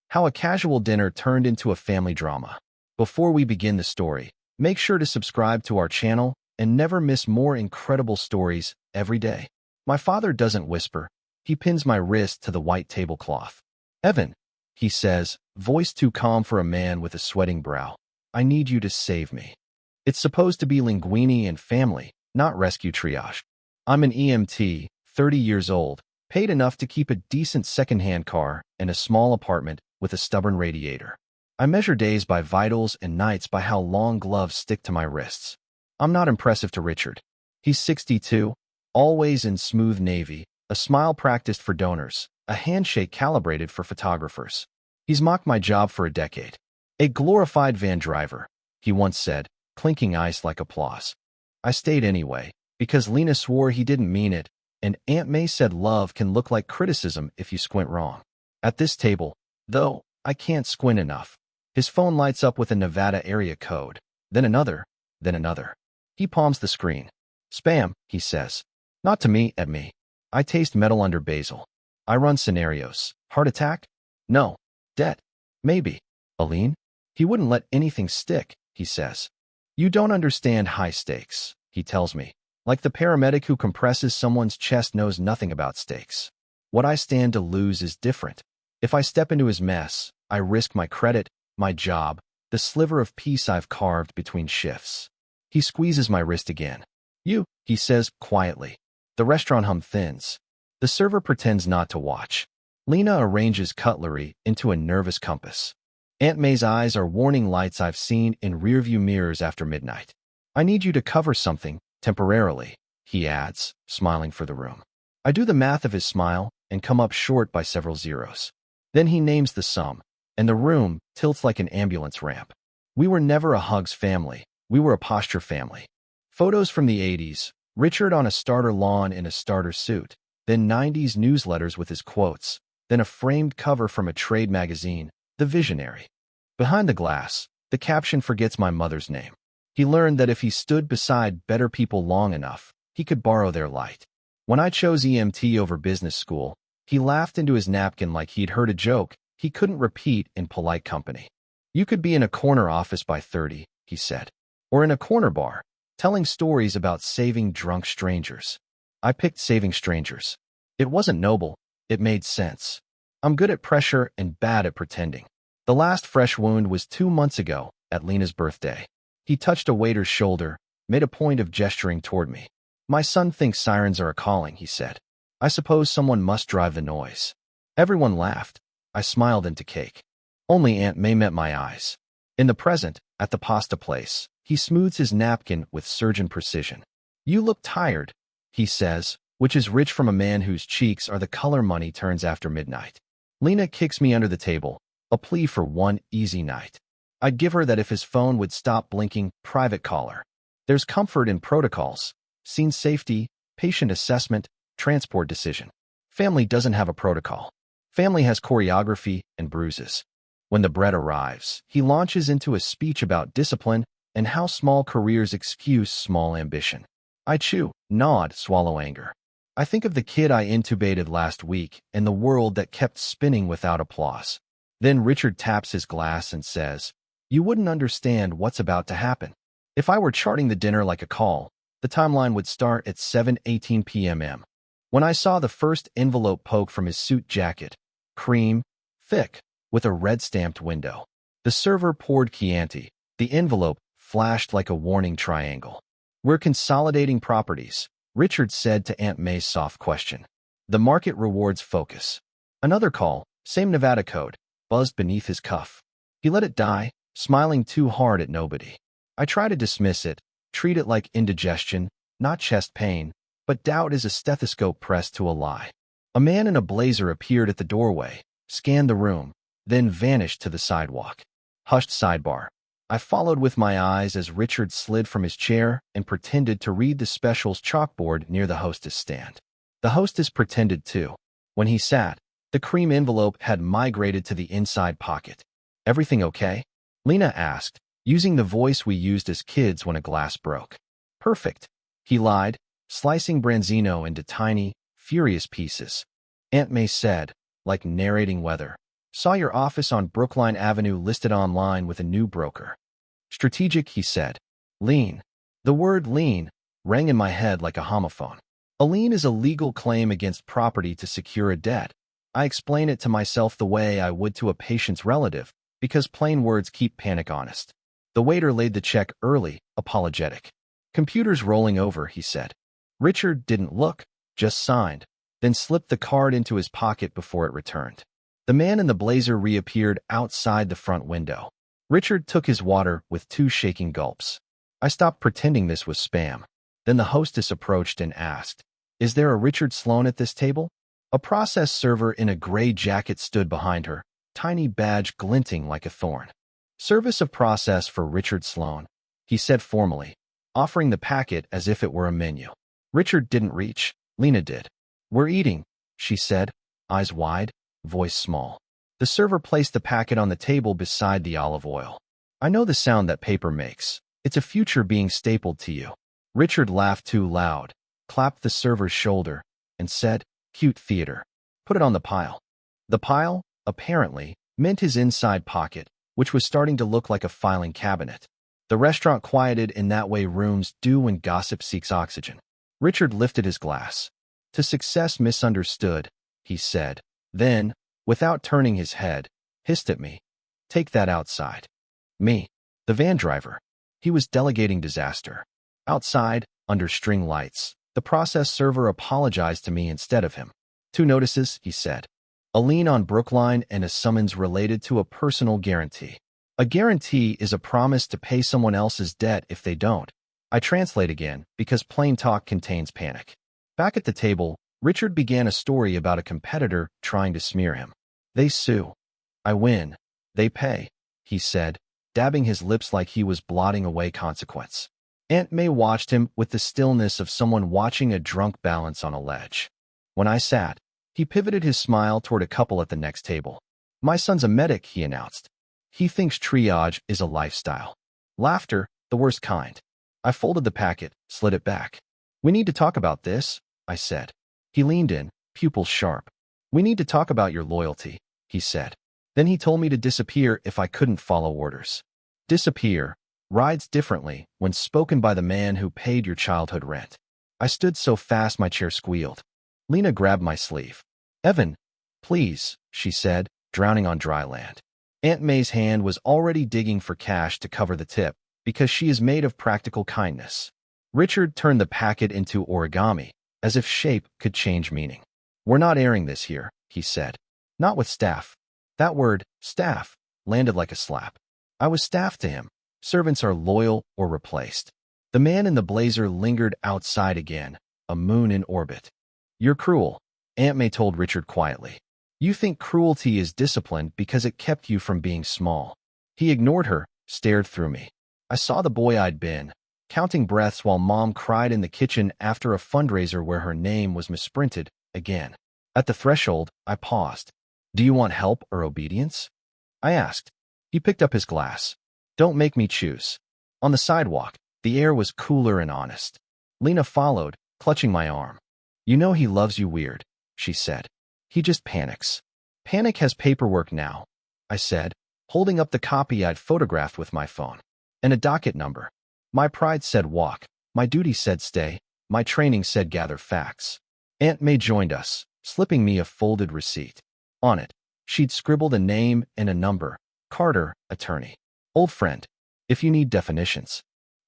How a casual dinner turned into a family drama. Before we begin the story, make sure to subscribe to our channel and never miss more incredible stories every day. My father doesn't whisper. He pins my wrist to the white tablecloth. "Evan," he says, voice too calm for a man with a sweating brow. "I need you to save me." It's supposed to be linguini and family, not rescue triage. I'm an EMT, 30 years old, paid enough to keep a decent second-hand car and a small apartment with a stubborn radiator. I measure days by vitals and nights by how long gloves stick to my wrists. I'm not impressive to Richard. He's 62, always in smooth navy, a smile practiced for donors, a handshake calibrated for photographers. He's mocked my job for a decade. "A glorified van driver," he once said, clinking ice like applause. I stayed anyway, because Lena swore he didn't mean it, and Aunt May said love can look like criticism if you squint wrong. At this table, though, I can't squint enough. His phone lights up with a Nevada area code, then another, then another. He palms the screen. "Spam," he says. Not to me, at me. I taste metal under basil. I run scenarios. Heart attack? No. Debt? Maybe. A lien? He wouldn't let anything stick, he says. "You don't understand high stakes," he tells me, like the paramedic who compresses someone's chest knows nothing about stakes. What I stand to lose is different. If I step into his mess, I risk my credit, my job, the sliver of peace I've carved between shifts. He squeezes my wrist again. "You," he says quietly. The restaurant hum thins. The server pretends not to watch. Lena arranges cutlery into a nervous compass. Aunt May's eyes are warning lights I've seen in rearview mirrors after midnight. "I need you to cover something, temporarily," he adds, smiling for the room. I do the math of his smile and come up short by several zeros. Then he names the sum, and the room tilts like an ambulance ramp. We were never a hugs family. We were a posture family. Photos from the 80s, Richard on a starter lawn in a starter suit, then 90s newsletters with his quotes, then a framed cover from a trade magazine, The Visionary. Behind the glass, the caption forgets my mother's name. He learned that if he stood beside better people long enough, he could borrow their light. When I chose EMT over business school, he laughed into his napkin like he'd heard a joke he couldn't repeat in polite company. "You could be in a corner office by 30, he said, or in a corner bar, telling stories about saving drunk strangers. I picked saving strangers. It wasn't noble, it made sense. I'm good at pressure and bad at pretending. The last fresh wound was 2 months ago, at Lena's birthday. He touched a waiter's shoulder, made a point of gesturing toward me. "My son thinks sirens are a calling," he said. "I suppose someone must drive the noise." Everyone laughed. I smiled into cake. Only Aunt May met my eyes. In the present, at the pasta place, he smooths his napkin with surgeon precision. "You look tired," he says, which is rich from a man whose cheeks are the color money turns after midnight. Lena kicks me under the table, a plea for one easy night. I'd give her that if his phone would stop blinking, private caller. There's comfort in protocols. Scene safety, patient assessment, transport decision. Family doesn't have a protocol. Family has choreography and bruises. When the bread arrives, he launches into a speech about discipline and how small careers excuse small ambition. I chew, nod, swallow anger. I think of the kid I intubated last week and the world that kept spinning without applause. Then Richard taps his glass and says, "You wouldn't understand what's about to happen. If I were charting the dinner like a call, the timeline would start at 7:18 p.m. When I saw the first envelope poke from his suit jacket, cream, thick, with a red-stamped window. The server poured Chianti. The envelope flashed like a warning triangle. "We're consolidating properties," Richard said to Aunt May's soft question. "The market rewards focus." Another call, same Nevada code, buzzed beneath his cuff. He let it die, smiling too hard at nobody. I try to dismiss it, treat it like indigestion, not chest pain, but doubt is a stethoscope pressed to a lie. A man in a blazer appeared at the doorway, scanned the room, then vanished to the sidewalk. Hushed sidebar. I followed with my eyes as Richard slid from his chair and pretended to read the specials chalkboard near the hostess stand. The hostess pretended too. When he sat, the cream envelope had migrated to the inside pocket. "Everything okay?" Lena asked, using the voice we used as kids when a glass broke. "Perfect," he lied, slicing branzino into tiny, furious pieces. Aunt May said, like narrating weather, Saw your office on Brookline Avenue listed online with a new broker. Strategic, he said. Lien. The word lien rang in my head like a homophone. A lien is a legal claim against property to secure a debt. I explain it to myself the way I would to a patient's relative, because plain words keep panic honest. The waiter laid the check early, apologetic. Computer's rolling over, he said. Richard didn't look, just signed, then slipped the card into his pocket before it returned. The man in the blazer reappeared outside the front window. Richard took his water with 2 shaking gulps. I stopped pretending this was spam. Then the hostess approached and asked, "Is there a Richard Sloan at this table?" A process server in a gray jacket stood behind her, tiny badge glinting like a thorn. Service of process for Richard Sloan, he said formally, offering the packet as if it were a menu. Richard didn't reach. Lena did. We're eating, she said, eyes wide, voice small. The server placed the packet on the table beside the olive oil. I know the sound that paper makes. It's a future being stapled to you. Richard laughed too loud, clapped the server's shoulder, and said, "Cute theater. Put it on the pile." The pile, apparently, meant his inside pocket, which was starting to look like a filing cabinet. The restaurant quieted in that way rooms do when gossip seeks oxygen. Richard lifted his glass. "To success misunderstood," he said. Then, without turning his head, hissed at me. "Take that outside." Me, the van driver. He was delegating disaster. Outside, under string lights, the process server apologized to me instead of him. "2 notices," he said. A lien on Brookline and a summons related to a personal guarantee. A guarantee is a promise to pay someone else's debt if they don't. I translate again, because plain talk contains panic. Back at the table, Richard began a story about a competitor trying to smear him. They sue. I win. They pay, he said, dabbing his lips like he was blotting away consequence. Aunt May watched him with the stillness of someone watching a drunk balance on a ledge. When I sat, he pivoted his smile toward a couple at the next table. "My son's a medic," he announced. "He thinks triage is a lifestyle. Laughter, the worst kind." I folded the packet, slid it back. "We need to talk about this," I said. He leaned in, pupils sharp. "We need to talk about your loyalty," he said. Then he told me to disappear if I couldn't follow orders. Disappear rides differently when spoken by the man who paid your childhood rent. I stood so fast my chair squealed. Lena grabbed my sleeve. "Evan, please," she said, drowning on dry land. Aunt May's hand was already digging for cash to cover the tip, because she is made of practical kindness. Richard turned the packet into origami, as if shape could change meaning. "We're not airing this here," he said. "Not with staff." That word, staff, landed like a slap. I was staff to him. Servants are loyal or replaced. The man in the blazer lingered outside again, a moon in orbit. "You're cruel," Aunt May told Richard quietly. "You think cruelty is discipline because it kept you from being small." He ignored her, stared through me. I saw the boy I'd been, counting breaths while Mom cried in the kitchen after a fundraiser where her name was misprinted again. At the threshold, I paused. "Do you want help or obedience?" I asked. He picked up his glass. "Don't make me choose." On the sidewalk, the air was cooler and honest. Lena followed, clutching my arm. "You know he loves you weird," she said. "He just panics." "Panic has paperwork now," I said, holding up the copy I'd photographed with my phone. "And a docket number." My pride said walk, my duty said stay, my training said gather facts. Aunt May joined us, slipping me a folded receipt. On it, she'd scribbled a name and a number. Carter, attorney. Old friend. If you need definitions.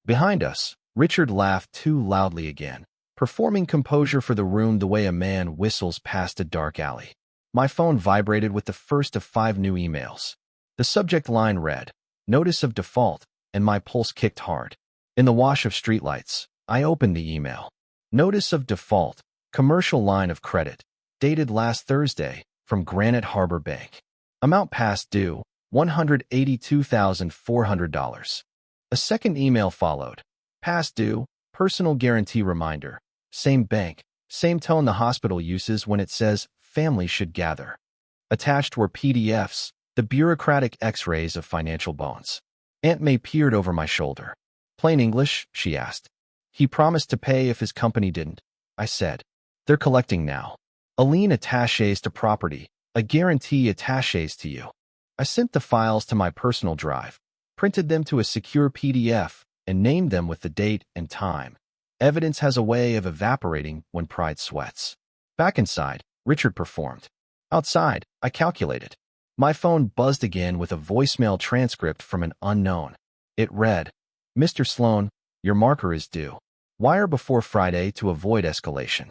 Behind us, Richard laughed too loudly again, performing composure for the room the way a man whistles past a dark alley. My phone vibrated with the first of 5 new emails. The subject line read, "Notice of default," and my pulse kicked hard. In the wash of streetlights, I opened the email. "Notice of default, commercial line of credit, dated last Thursday, from Granite Harbor Bank. Amount past due, $182,400. A second email followed. "Past due, personal guarantee reminder. Same bank, same tone the hospital uses when it says family should gather." Attached were PDFs, the bureaucratic x-rays of financial bones. Aunt May peered over my shoulder. "Plain English?" she asked. "He promised to pay if his company didn't," I said. "They're collecting now. A lien attaches to property, A guarantee attaches to you. I sent the files to my personal drive, printed them to a secure PDF, and named them with the date and time. Evidence has a way of evaporating when pride sweats. Back inside, Richard performed. Outside, I calculated. My phone buzzed again with a voicemail transcript from an unknown. It read, "Mr. Sloan, your marker is due. Wire before Friday to avoid escalation."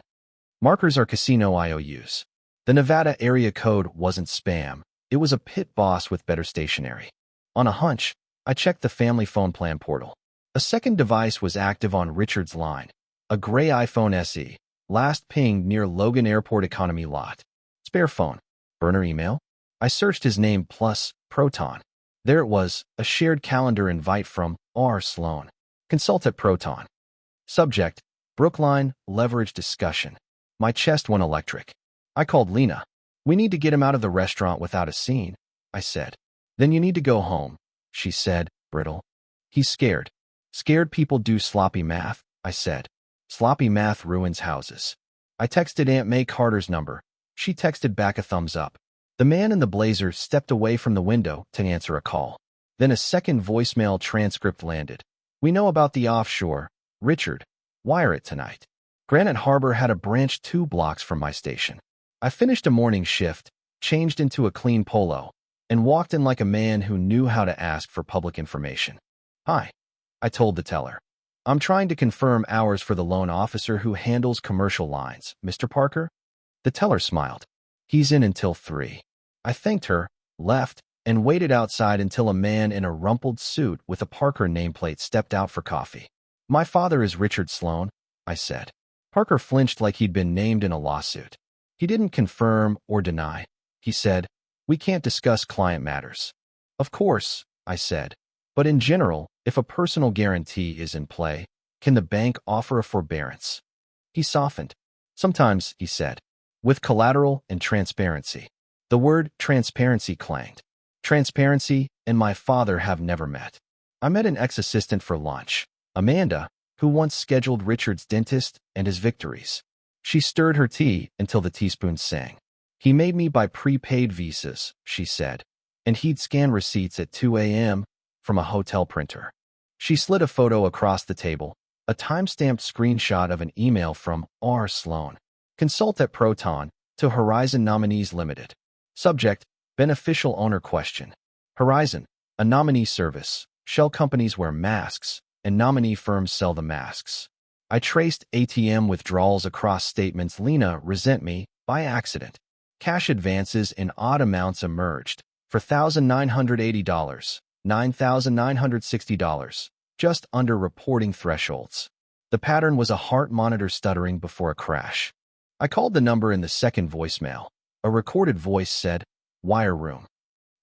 Markers are casino IOUs. The Nevada area code wasn't spam. It was a pit boss with better stationery. On a hunch, I checked the family phone plan portal. A second device was active on Richard's line. A gray iPhone SE, last pinged near Logan Airport economy lot. Spare phone. Burner email? I searched his name plus Proton. There it was, a shared calendar invite from R. Sloan. Consult at Proton. Subject, Brookline, leverage discussion. My chest went electric. I called Lena. "We need to get him out of the restaurant without a scene," I said. "Then you need to go home," she said, brittle. "He's scared." "Scared people do sloppy math," I said. "Sloppy math ruins houses." I texted Aunt May Carter's number. She texted back a thumbs up. The man in the blazer stepped away from the window to answer a call. Then a second voicemail transcript landed. "We know about the offshore. Richard, wire it tonight." Granite Harbor had a branch 2 blocks from my station. I finished a morning shift, changed into a clean polo, and walked in like a man who knew how to ask for public information. "Hi," I told the teller. "I'm trying to confirm hours for the loan officer who handles commercial lines, Mr. Parker." The teller smiled. "He's in until 3. I thanked her, left, and waited outside until a man in a rumpled suit with a Parker nameplate stepped out for coffee. "My father is Richard Sloan," I said. Parker flinched like he'd been named in a lawsuit. He didn't confirm or deny. He said, "We can't discuss client matters." "Of course," I said. "But in general, if a personal guarantee is in play, can the bank offer a forbearance?" He softened. "Sometimes," he said, "with collateral and transparency." The word transparency clanged. Transparency and my father have never met. I met an ex-assistant for lunch, Amanda, who once scheduled Richard's dentist and his victories. She stirred her tea until the teaspoon sang. "He made me buy prepaid visas," she said, "and he'd scan receipts at 2 a.m. from a hotel printer." She slid a photo across the table, a time-stamped screenshot of an email from R. Sloan. "Consult at Proton to Horizon Nominees Limited." Subject, beneficial owner question. Horizon, a nominee service. Shell companies wear masks, and nominee firms sell the masks. I traced ATM withdrawals across statements. Lena resent me by accident. Cash advances in odd amounts emerged. For $1,980, $9,960, just under reporting thresholds. The pattern was a heart monitor stuttering before a crash. I called the number in the second voicemail. A recorded voice said, "Wire room."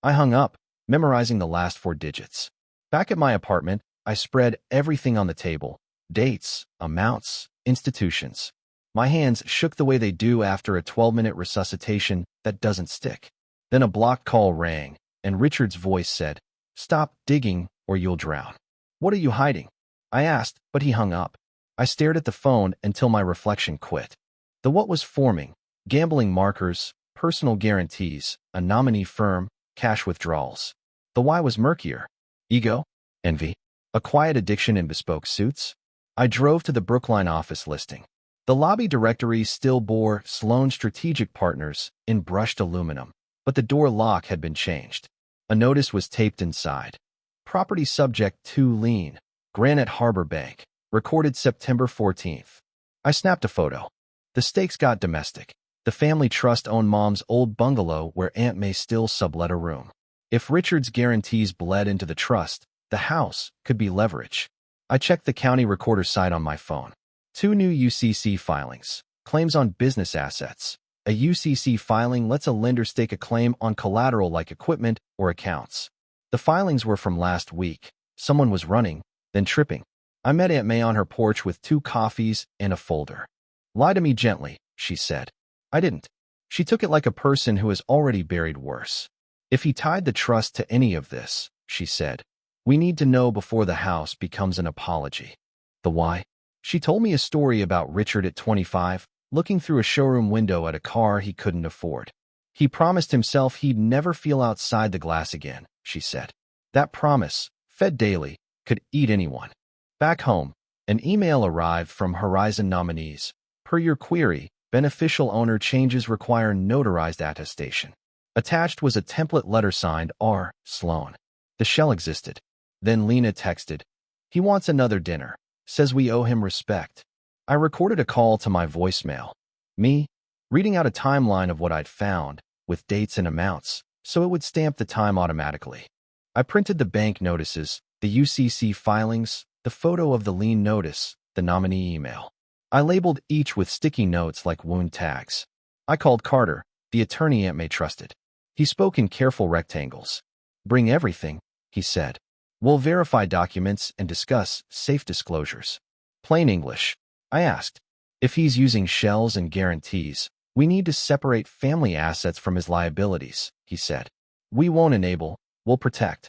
I hung up, memorizing the last 4 digits. Back at my apartment, I spread everything on the table. Dates, amounts, institutions. My hands shook the way they do after a 12-minute resuscitation that doesn't stick. Then a blocked call rang, and Richard's voice said, "Stop digging or you'll drown." "What are you hiding?" I asked, but he hung up. I stared at the phone until my reflection quit. The what was forming: gambling markers, personal guarantees, a nominee firm, cash withdrawals. The why was murkier. Ego? Envy? A quiet addiction in bespoke suits? I drove to the Brookline office listing. The lobby directory still bore Sloan Strategic Partners in brushed aluminum, but the door lock had been changed. A notice was taped inside. Property subject to lien, Granite Harbor Bank, recorded September 14th. I snapped a photo. The stakes got domestic. The family trust owned Mom's old bungalow where Aunt May still sublet a room. If Richard's guarantees bled into the trust, the house could be leverage. I checked the county recorder site on my phone. 2 new UCC filings. Claims on business assets. A UCC filing lets a lender stake a claim on collateral like equipment or accounts. The filings were from last week. Someone was running, then tripping. I met Aunt May on her porch with 2 coffees and a folder. "Lie to me gently," she said. I didn't. She took it like a person who has already buried worse. "If he tied the trust to any of this," she said, "we need to know before the house becomes an apology." The why? She told me a story about Richard at 25, looking through a showroom window at a car he couldn't afford. He promised himself he'd never feel outside the glass again, she said. That promise, fed daily, could eat anyone. Back home, an email arrived from Horizon nominees. Per your query, beneficial owner changes require notarized attestation. Attached was a template letter signed R. Sloan. The shell existed. Then Lena texted, "He wants another dinner. Says we owe him respect." I recorded a call to my voicemail. Me, reading out a timeline of what I'd found, with dates and amounts, so it would stamp the time automatically. I printed the bank notices, the UCC filings, the photo of the lien notice, the nominee email. I labeled each with sticky notes like wound tags. I called Carter, the attorney Aunt May trusted. He spoke in careful rectangles. "Bring everything," he said. "We'll verify documents and discuss safe disclosures." Plain English. I asked, "If he's using shells and guarantees, we need to separate family assets from his liabilities," he said. "We won't enable, we'll protect."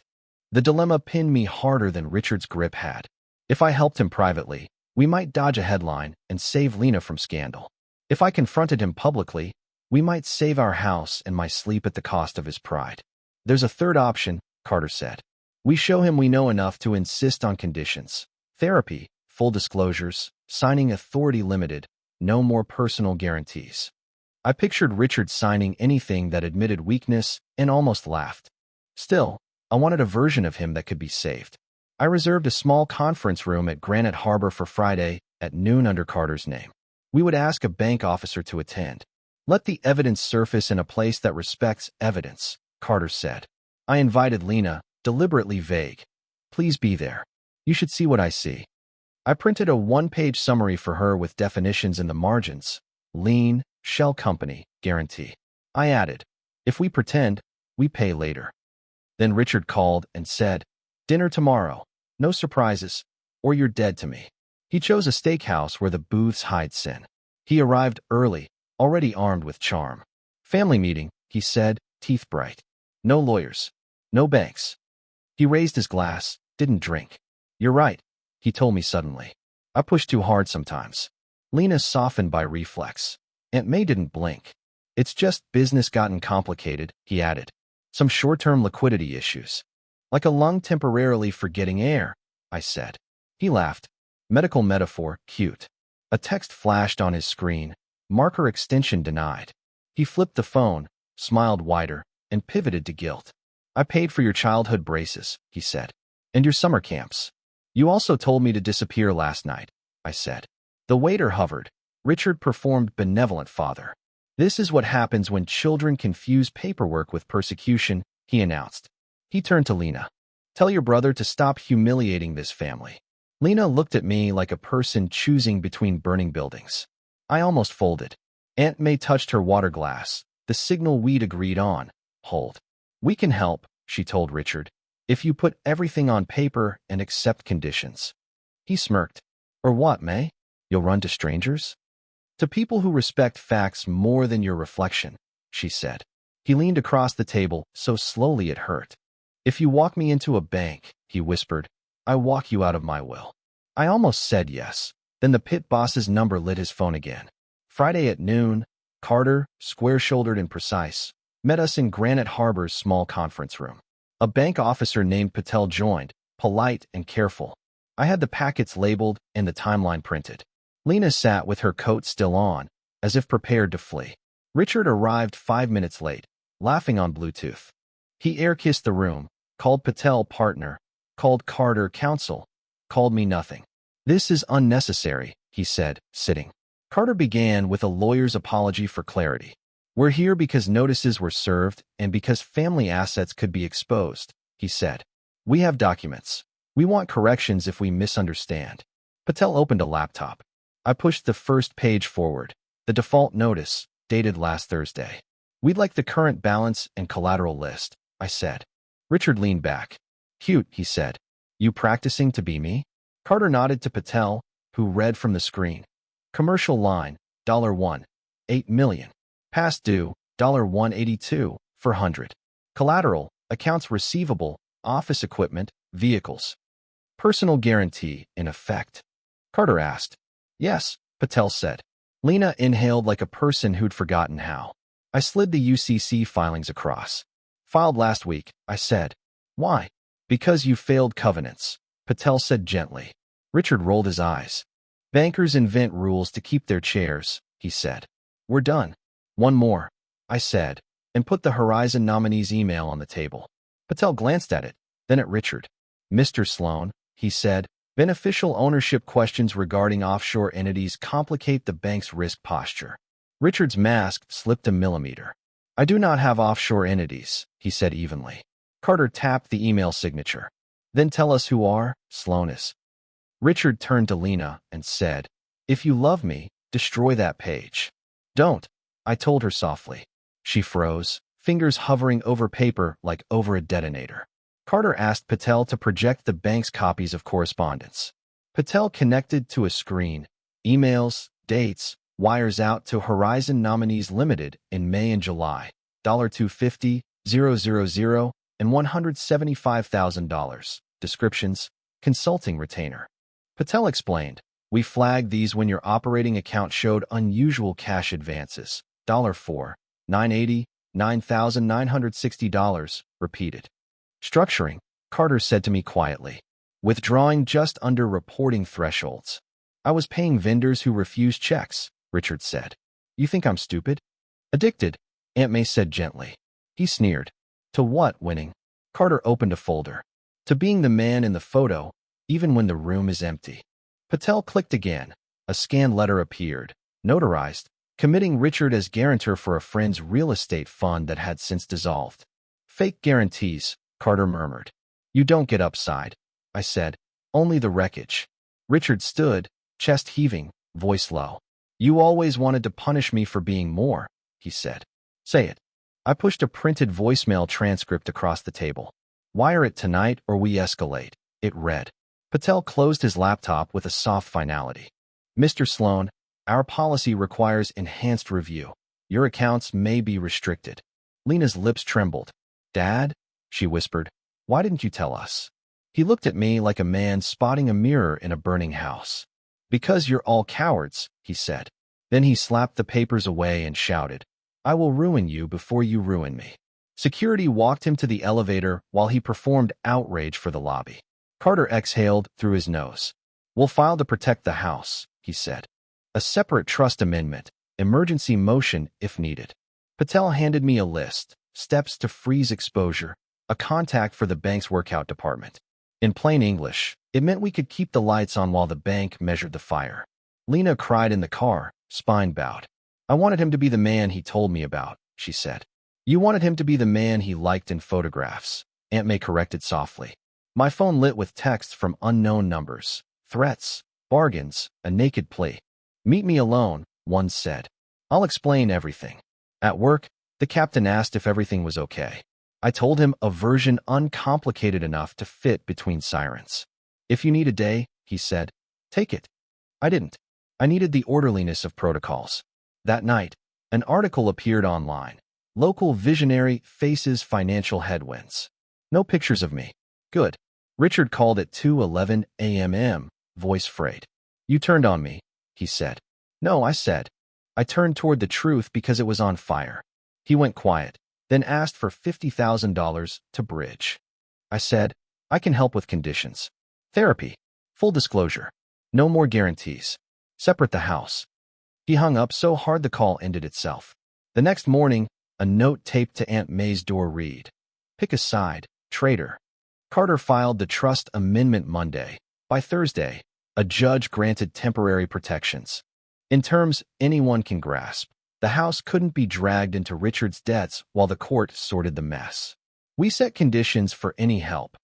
The dilemma pinned me harder than Richard's grip had. If I helped him privately, we might dodge a headline and save Lena from scandal. If I confronted him publicly, we might save our house and my sleep at the cost of his pride. "There's a third option," Carter said. "We show him we know enough to insist on conditions. Therapy, full disclosures, signing authority limited, no more personal guarantees." I pictured Richard signing anything that admitted weakness and almost laughed. Still, I wanted a version of him that could be saved. I reserved a small conference room at Granite Harbor for Friday at noon under Carter's name. We would ask a bank officer to attend. "Let the evidence surface in a place that respects evidence," Carter said. I invited Lena, deliberately vague. "Please be there. You should see what I see." I printed a one-page summary for her with definitions in the margins. Lien, shell company, guarantee. I added, "If we pretend, we pay later." Then Richard called and said, "Dinner tomorrow. No surprises, or you're dead to me." He chose a steakhouse where the booths hide sin. He arrived early, already armed with charm. "Family meeting," he said, teeth bright. "No lawyers. No banks." He raised his glass, didn't drink. "You're right," he told me suddenly. "I push too hard sometimes." Lena softened by reflex. Aunt May didn't blink. "It's just business gotten complicated," he added. "Some short-term liquidity issues. Like a lung temporarily forgetting air," I said. He laughed. "Medical metaphor, cute." A text flashed on his screen. "Marker extension denied." He flipped the phone, smiled wider, and pivoted to guilt. "I paid for your childhood braces," he said. "And your summer camps. You also told me to disappear last night," I said. The waiter hovered. Richard performed benevolent father. "This is what happens when children confuse paperwork with persecution," he announced. He turned to Lena. "Tell your brother to stop humiliating this family." Lena looked at me like a person choosing between burning buildings. I almost folded. Aunt May touched her water glass, the signal we'd agreed on. "Hold. We can help," she told Richard, "if you put everything on paper and accept conditions." He smirked. "Or what, May? You'll run to strangers?" "To people who respect facts more than your reflection," she said. He leaned across the table so slowly it hurt. "If you walk me into a bank," he whispered, "I walk you out of my will." I almost said yes. Then the pit boss's number lit his phone again. Friday at noon, Carter, square-shouldered and precise, met us in Granite Harbor's small conference room. A bank officer named Patel joined, polite and careful. I had the packets labeled and the timeline printed. Lena sat with her coat still on, as if prepared to flee. Richard arrived 5 minutes late, laughing on Bluetooth. He air-kissed the room, called Patel partner, called Carter counsel, called me nothing. "This is unnecessary," he said, sitting. Carter began with a lawyer's apology for clarity. "We're here because notices were served and because family assets could be exposed," he said. "We have documents. We want corrections if we misunderstand." Patel opened a laptop. I pushed the first page forward. The default notice, dated last Thursday. "We'd like the current balance and collateral list," I said. Richard leaned back. "Cute," he said. "You practicing to be me?" Carter nodded to Patel, who read from the screen. Commercial line, $1, 8 million. Past due, $182, for 100. Collateral, accounts receivable, office equipment, vehicles. Personal guarantee, in effect. Carter asked. "Yes," Patel said. Lena inhaled like a person who'd forgotten how. I slid the UCC filings across. Filed last week, I said. Why? Because you failed covenants, Patel said gently. Richard rolled his eyes. Bankers invent rules to keep their chairs, he said. We're done. One more, I said, and put the Horizon nominee's email on the table. Patel glanced at it, then at Richard. Mr. Sloan, he said, beneficial ownership questions regarding offshore entities complicate the bank's risk posture. Richard's mask slipped a millimeter. I do not have offshore entities, he said evenly. Carter tapped the email signature. Then tell us who are, Sloan is. Richard turned to Lena and said, if you love me, destroy that page. Don't, I told her softly. She froze, fingers hovering over paper like over a detonator. Carter asked Patel to project the bank's copies of correspondence. Patel connected to a screen, emails, dates, wires out to Horizon Nominees Limited in May and July, $250, 000, and $175,000. Descriptions, consulting retainer. Patel explained, we flagged these when your operating account showed unusual cash advances, $4, $980, $9,960, repeated. Structuring, Carter said to me quietly. Withdrawing just under reporting thresholds. I was paying vendors who refused checks, Richard said. You think I'm stupid? Addicted, Aunt May said gently. He sneered. To what, winning? Carter opened a folder. To being the man in the photo, even when the room is empty. Patel clicked again. A scanned letter appeared, notarized, committing Richard as guarantor for a friend's real estate fund that had since dissolved. Fake guarantees, Carter murmured. You don't get upside, I said. Only the wreckage. Richard stood, chest heaving, voice low. You always wanted to punish me for being more, he said. Say it. I pushed a printed voicemail transcript across the table. Wire it tonight or we escalate, it read. Patel closed his laptop with a soft finality. Mr. Sloan, our policy requires enhanced review. Your accounts may be restricted. Lena's lips trembled. Dad? She whispered. Why didn't you tell us? He looked at me like a man spotting a mirror in a burning house. Because you're all cowards, he said. Then he slapped the papers away and shouted, I will ruin you before you ruin me. Security walked him to the elevator while he performed outrage for the lobby. Carter exhaled through his nose. We'll file to protect the house, he said. A separate trust amendment, emergency motion if needed. Patel handed me a list, steps to freeze exposure, a contact for the bank's workout department. In plain English, it meant we could keep the lights on while the bank measured the fire. Lena cried in the car, spine bowed. I wanted him to be the man he told me about, she said. You wanted him to be the man he liked in photographs, Aunt May corrected softly. My phone lit with texts from unknown numbers, threats, bargains, a naked plea. Meet me alone, one said. I'll explain everything. At work, the captain asked if everything was okay. I told him a version uncomplicated enough to fit between sirens. If you need a day, he said, take it. I didn't. I needed the orderliness of protocols. That night, an article appeared online. Local visionary faces financial headwinds. No pictures of me. Good. Richard called at 2:11 a.m., voice frayed. You turned on me, he said. No, I said. I turned toward the truth because it was on fire. He went quiet, then asked for $50,000 to bridge. I said, I can help with conditions. Therapy. Full disclosure. No more guarantees. Separate the house. He hung up so hard the call ended itself. The next morning, a note taped to Aunt May's door read, pick a side, traitor. Carter filed the trust amendment Monday. By Thursday, a judge granted temporary protections. In terms anyone can grasp, the house couldn't be dragged into Richard's debts while the court sorted the mess. We set conditions for any help.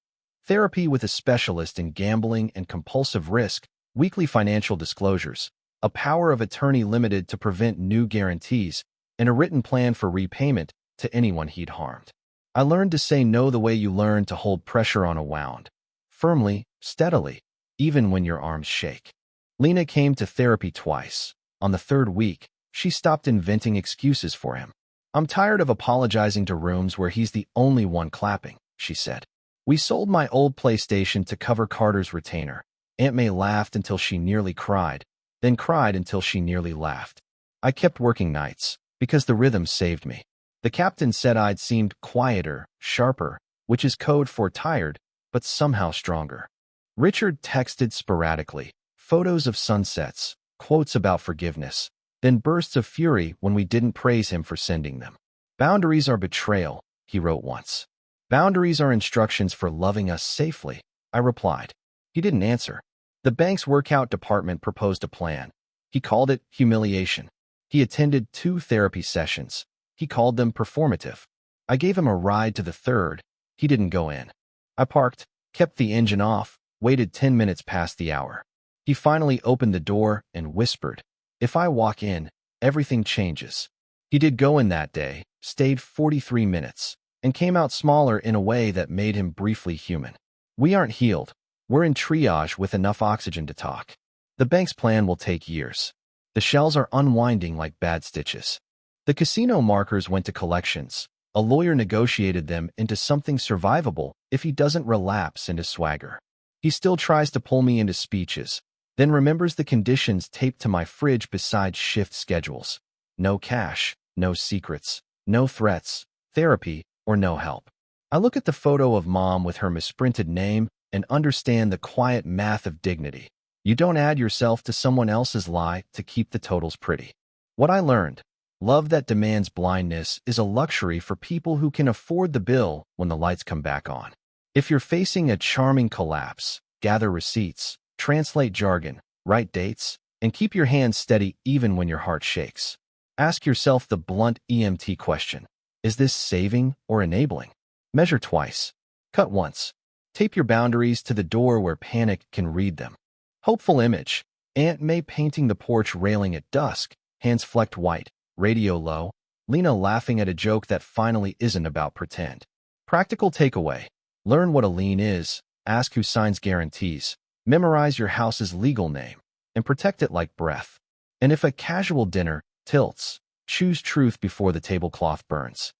Therapy with a specialist in gambling and compulsive risk, weekly financial disclosures, a power of attorney limited to prevent new guarantees, and a written plan for repayment to anyone he'd harmed. I learned to say no the way you learn to hold pressure on a wound. Firmly, steadily, even when your arms shake. Lena came to therapy twice. On the third week, she stopped inventing excuses for him. I'm tired of apologizing to rooms where he's the only one clapping, she said. We sold my old PlayStation to cover Carter's retainer. Aunt May laughed until she nearly cried, then cried until she nearly laughed. I kept working nights, Because the rhythm saved me. The captain said I'd seemed quieter, sharper, which is code for tired, but somehow stronger. Richard texted sporadically, photos of sunsets, quotes about forgiveness, then bursts of fury when we didn't praise him for sending them. Boundaries are betrayal, he wrote once. Boundaries are instructions for loving us safely, I replied. He didn't answer. The bank's workout department proposed a plan. He called it humiliation. He attended 2 therapy sessions. He called them performative. I gave him a ride to the 3rd. He didn't go in. I parked, kept the engine off, waited 10 minutes past the hour. He finally opened the door and whispered, "If I walk in, everything changes." He did go in that day, stayed 43 minutes, and came out smaller in a way that made him briefly human. We aren't healed. We're in triage with enough oxygen to talk. The bank's plan will take years. The shells are unwinding like bad stitches. The casino markers went to collections. A lawyer negotiated them into something survivable if he doesn't relapse into swagger. He still tries to pull me into speeches, then remembers the conditions taped to my fridge besides shift schedules. No cash, no secrets, no threats, therapy, or no help. I look at the photo of Mom with her misprinted name and understand the quiet math of dignity. You don't add yourself to someone else's lie to keep the totals pretty. What I learned: love that demands blindness is a luxury for people who can afford the bill when the lights come back on. If you're facing a charming collapse, gather receipts, translate jargon, write dates, and keep your hands steady even when your heart shakes. Ask yourself the blunt EMT question: is this saving or enabling? Measure twice. Cut once. Tape your boundaries to the door where panic can read them. Hopeful image: Aunt May painting the porch railing at dusk, hands flecked white, radio low, Lena laughing at a joke that finally isn't about pretend. Practical takeaway: learn what a lien is, ask who signs guarantees, memorize your house's legal name, and protect it like breath. And if a casual dinner tilts, choose truth before the tablecloth burns.